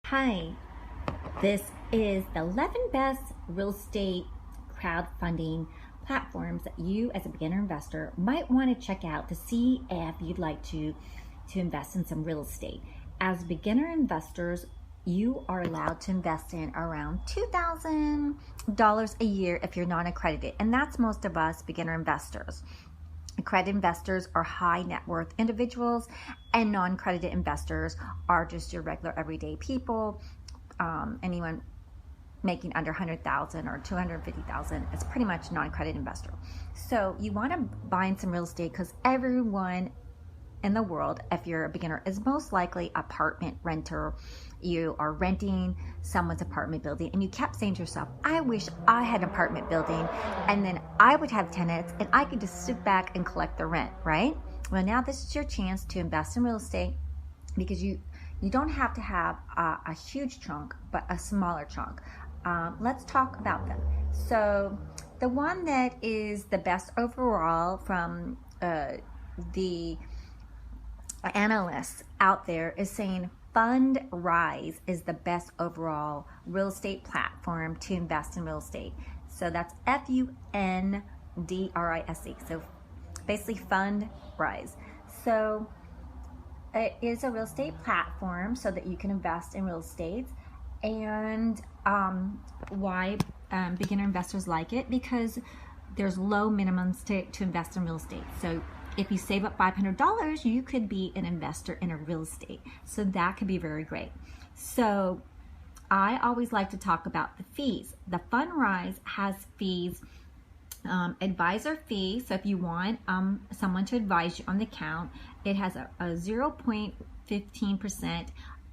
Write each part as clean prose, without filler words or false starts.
Hi, this is the 11 best real estate crowdfunding platforms that you as a beginner investor might want to check out to see if you'd like to invest in some real estate. As beginner investors, you are allowed to invest in around $2,000 a year if you're non-accredited, and that's most of us beginner investors. Accredited investors are high net worth individuals, and non-accredited investors are just your regular everyday people. Anyone making under 100,000 or 250,000 is pretty much non-accredited investor. So you want to buy in some real estate because everyone in the world, if you're a beginner, is most likely apartment renter. You are renting someone's apartment building and you kept saying to yourself, I wish I had an apartment building and then I would have tenants and I could just sit back and collect the rent, right? Well, now this is your chance to invest in real estate because you don't have to have a huge chunk, but a smaller chunk. Let's talk about them. So the one that is the best overall from the analysts out there is saying Fundrise is the best overall real estate platform to invest in real estate. So that's Fundrise. So basically Fundrise. So it is a real estate platform so that you can invest in real estate. And why beginner investors like it? Because there's low minimums to invest in real estate. So if you save up $500, you could be an investor in a real estate. So that could be very great. So I always like to talk about the fees. The Fundrise has fees, advisor fee. So if you want someone to advise you on the account, it has a 0.15%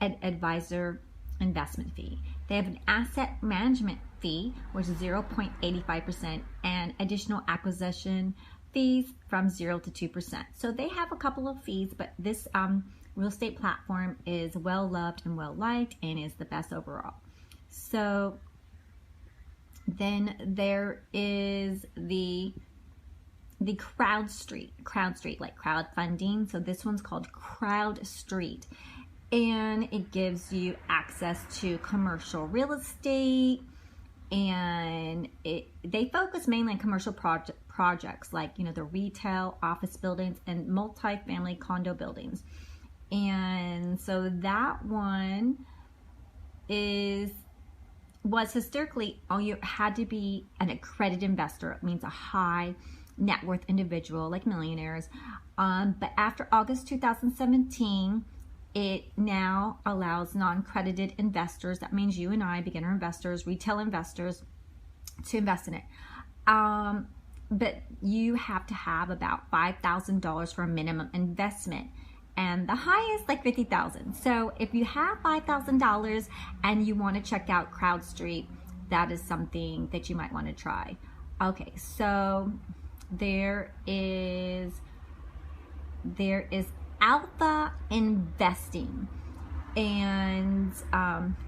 advisor investment fee. They have an asset management fee, which is 0.85%, and additional acquisition fees from 0 to 2%. So they have a couple of fees, but this real estate platform is well loved and well liked and is the best overall. So then there is the CrowdStreet, like crowdfunding. So this one's called CrowdStreet, and it gives you access to commercial real estate, and they focus mainly on commercial projects like the retail, office buildings, and multi-family condo buildings. And so that one was historically all you had to be an accredited investor. It means a high net worth individual like millionaires. But after August 2017, it now allows non-accredited investors, that means you and I, beginner investors, retail investors, to invest in it. But you have to have about $5,000 for a minimum investment, and the highest like $50,000. So if you have $5,000 and you want to check out CrowdStreet, that is something that you might want to try. Okay, so there is Alpha Investing, and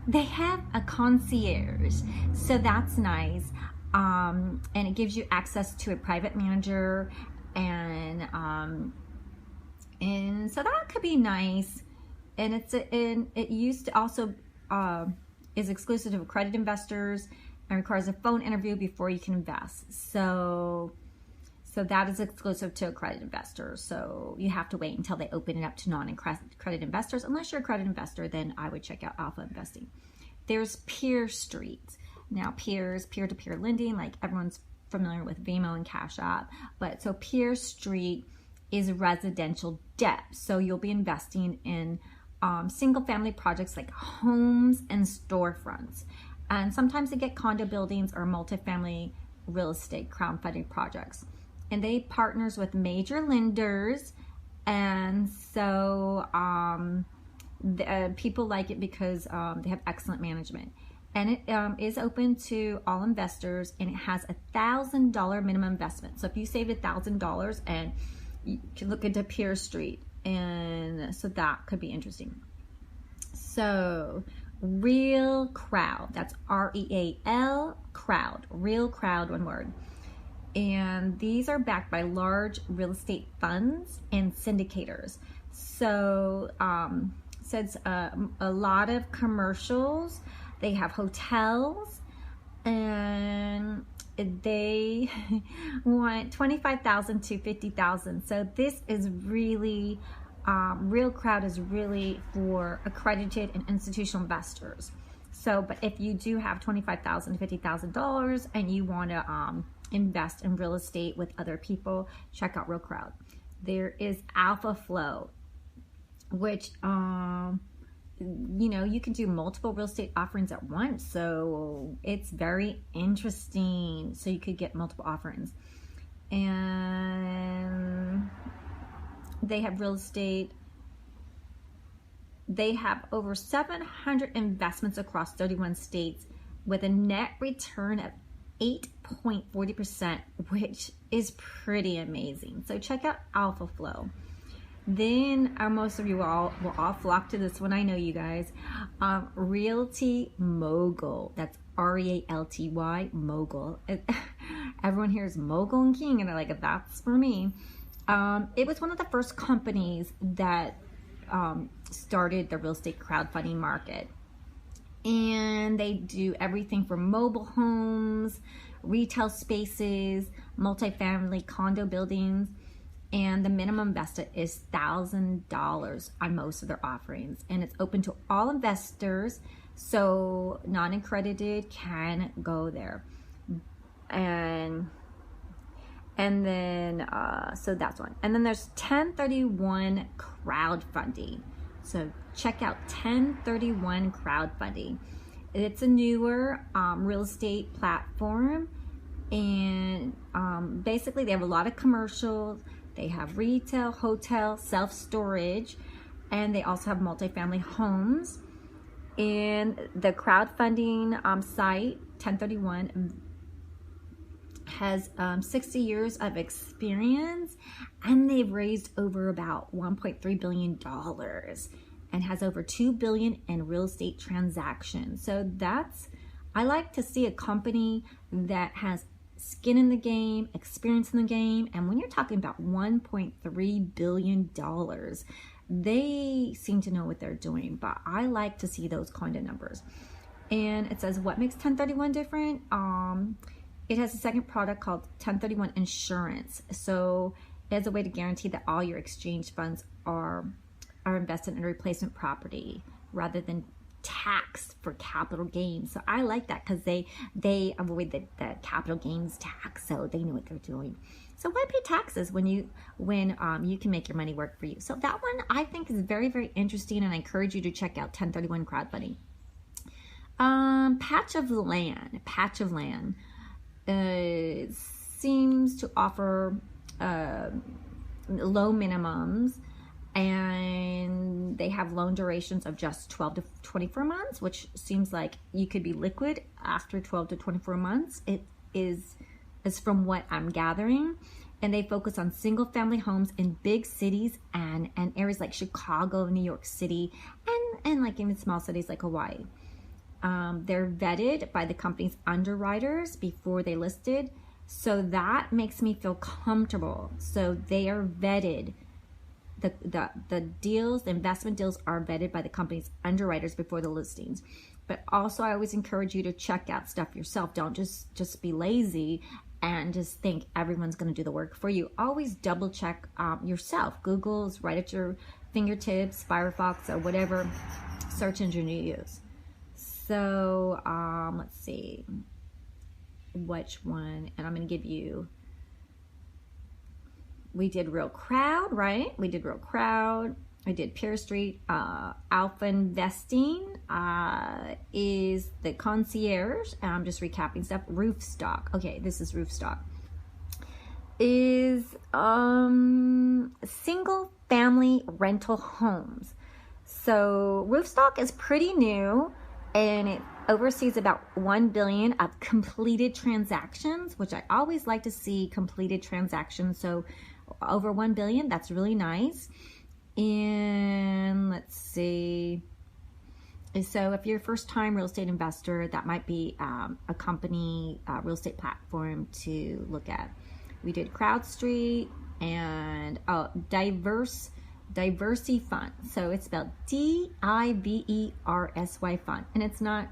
they have a concierge, so that's nice. And it gives you access to a private manager, and so that could be nice. And it used to also is exclusive to accredited investors and requires a phone interview before you can invest. So that is exclusive to accredited investors. So you have to wait until they open it up to non-accredited investors. Unless you're an accredited investor, then I would check out Alpha Investing. There's PeerStreet. Now, peer-to-peer lending, like everyone's familiar with Venmo and Cash App. But so PeerStreet is residential debt. So you'll be investing in single-family projects like homes and storefronts. And sometimes they get condo buildings or multifamily real estate crowdfunding projects. And they partners with major lenders, and so people like it because they have excellent management. And it is open to all investors, and it has $1,000 minimum investment. So if you saved $1,000, and you can look into PeerStreet, and so that could be interesting. So Real Crowd, that's REAL Crowd, Real Crowd, one word. And these are backed by large real estate funds and syndicators. So says a lot of commercials. They have hotels, and they want 25,000 to 50,000. So this is really, Real Crowd is really for accredited and institutional investors. So, but if you do have $25,000 to $50,000 and you want to invest in real estate with other people, check out Real Crowd. There is Alpha Flow, which you know, you can do multiple real estate offerings at once, so it's very interesting. So you could get multiple offerings, and they have real estate. They have over 700 investments across 31 states with a net return of 8.40%, which is pretty amazing. So check out Alpha Flow. Then most of you will all flock to this one. I know you guys. Realty Mogul. That's R-E-A-L-T-Y, Mogul. Everyone here is Mogul and King, and they're like, that's for me. It was one of the first companies that started the real estate crowdfunding market. And they do everything from mobile homes, retail spaces, multifamily condo buildings, and the minimum invested is $1,000 on most of their offerings. And it's open to all investors, so non-accredited can go there. And then, so that's one. And then there's 1031 crowdfunding. So check out 1031 crowdfunding. It's a newer real estate platform, and basically they have a lot of commercials. They have retail, hotel, self-storage, and they also have multifamily homes. And the crowdfunding site, 1031, has 60 years of experience, and they've raised over about $1.3 billion and has over $2 billion in real estate transactions. So I like to see a company that has skin in the game, experience in the game, and when you're talking about $1.3 billion, they seem to know what they're doing. But I like to see those kind of numbers. And it says, what makes 1031 different? It has a second product called 1031 Insurance. So it has a way to guarantee that all your exchange funds are invested in a replacement property rather than taxed for capital gains. So I like that because they avoid the capital gains tax, so they know what they're doing. So why pay taxes when you can make your money work for you? So that one I think is very, very interesting, and I encourage you to check out 1031 crowdfunding. Patch of Land seems to offer low minimums, and they have loan durations of just 12 to 24 months, which seems like you could be liquid after 12 to 24 months. It is from what I'm gathering. And they focus on single family homes in big cities and areas like Chicago, New York City, and like even small cities like Hawaii. They're vetted by the company's underwriters before they listed. So that makes me feel comfortable. So they are vetted. The deals, the investment deals are vetted by the company's underwriters before the listings. But also I always encourage you to check out stuff yourself. Don't just be lazy and just think everyone's going to do the work for you. Always double check yourself. Google's right at your fingertips, Firefox, or whatever search engine you use. So let's see which one, and I'm going to give you. We did Real Crowd, right? We did Real Crowd. I did Pier Street. Alpha Investing is the concierge. And I'm just recapping stuff. Roofstock. Okay, this is Roofstock. Is single family rental homes. So Roofstock is pretty new, and it oversees about 1 billion of completed transactions, which I always like to see completed transactions. So over 1 billion, that's really nice. And let's see. So if you're a first time real estate investor, that might be a company, real estate platform to look at. We did CrowdStreet and diverse Diversey Fund. So it's spelled Diversy Fund, and it's not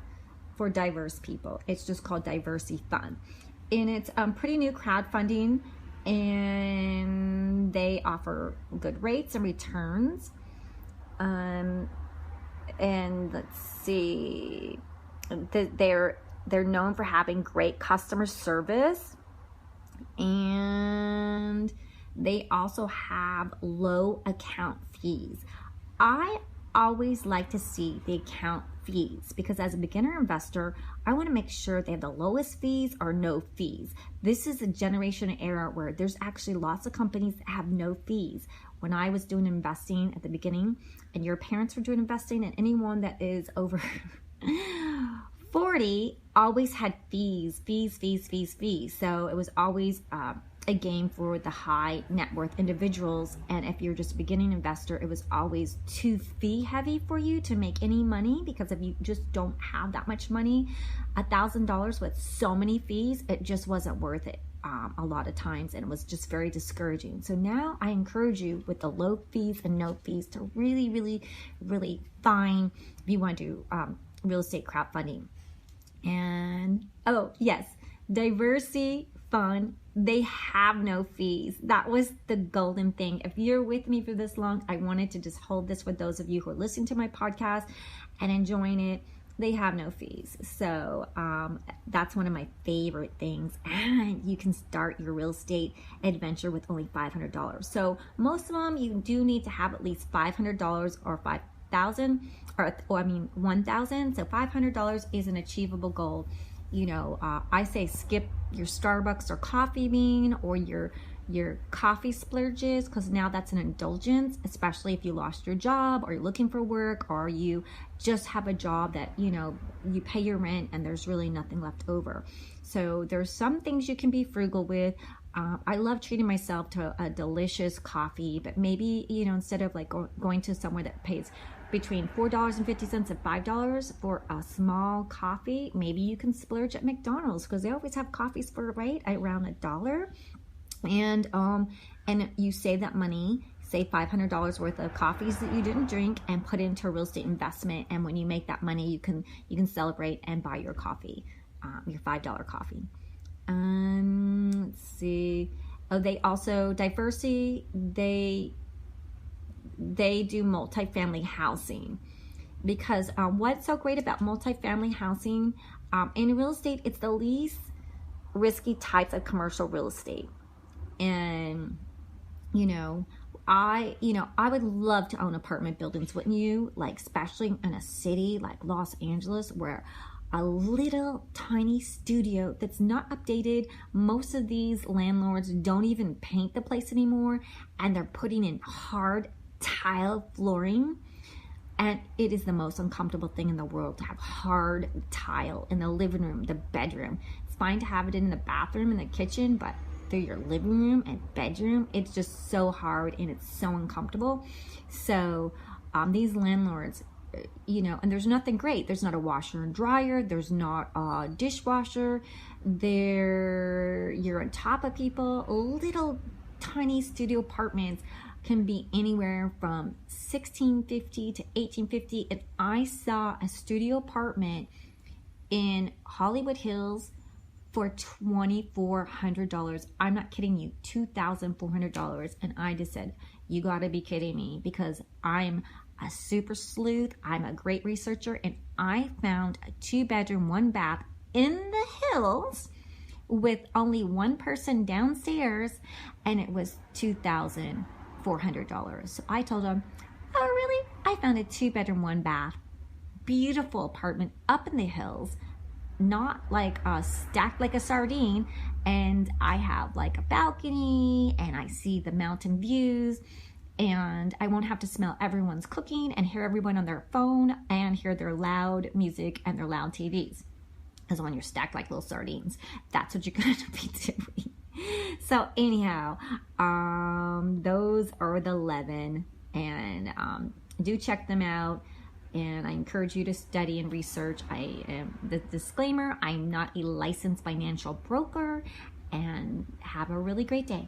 for diverse people. It's just called Diversey Fund, and it's pretty new crowdfunding, and they offer good rates and returns. And let's see, they're known for having great customer service, and they also have low account fees. I always like to see the account fees because as a beginner investor, I want to make sure they have the lowest fees or no fees. This is a generation era where there's actually lots of companies that have no fees. When I was doing investing at the beginning and your parents were doing investing, and anyone that is over 40 always had fees. So it was always a game for the high net worth individuals. And if you're just a beginning investor, it was always too fee heavy for you to make any money, because if you just don't have that much money, $1,000 with so many fees, it just wasn't worth it a lot of times, and it was just very discouraging. So now I encourage you with the low fees and no fees to really find if you want to do real estate crowdfunding. And oh yes, Diversey Fund, they have no fees. That was the golden thing. If you're with me for this long, I wanted to just hold this with those of you who are listening to my podcast and enjoying it. They have no fees. So that's one of my favorite things. And you can start your real estate adventure with only $500. So most of them, you do need to have at least $500 or $5,000 or $1,000. So $500 is an achievable goal. You know, I say skip your Starbucks or coffee bean or your coffee splurges, because now that's an indulgence, especially if you lost your job or you're looking for work, or you just have a job that, you know, you pay your rent and there's really nothing left over. So there's some things you can be frugal with. I love treating myself to a delicious coffee, but maybe, you know, instead of like going to somewhere that pays between $4.50 and $5 for a small coffee, maybe you can splurge at McDonald's, because they always have coffees for around $1. And you save that money, say $500 worth of coffees that you didn't drink, and put it into a real estate investment. And when you make that money, you can celebrate and buy your coffee, your $5 coffee. Let's see. Oh, they also Diversey. They do multifamily housing, because what's so great about multifamily housing in real estate, it's the least risky types of commercial real estate. And I would love to own apartment buildings, wouldn't you? Like, especially in a city like Los Angeles, where a little tiny studio that's not updated. Most of these landlords don't even paint the place anymore, and they're putting in hard tile flooring. And it is the most uncomfortable thing in the world to have hard tile in the living room, the bedroom. It's fine to have it in the bathroom and the kitchen, but through your living room and bedroom, it's just so hard and it's so uncomfortable. So these landlords, and there's nothing great. There's not a washer and dryer. There's not a dishwasher. You're on top of people. Little tiny studio apartments can be anywhere from $1,650 to $1,850. And I saw a studio apartment in Hollywood Hills for $2,400. I'm not kidding you, $2,400. And I just said, you gotta be kidding me, because I'm a super sleuth. I'm a great researcher, and I found a 2-bedroom, 1-bath in the hills with only one person downstairs, and it was $2,400. So I told him, oh really? I found a 2-bedroom, 1-bath, beautiful apartment up in the hills, not like stacked like a sardine, and I have like a balcony, and I see the mountain views, and I won't have to smell everyone's cooking and hear everyone on their phone and hear their loud music and their loud TVs. Because when you're stacked like little sardines, that's what you're going to be doing. So anyhow, those are the 11, and do check them out. And I encourage you to study and research. The disclaimer, I'm not a licensed financial broker, and have a really great day.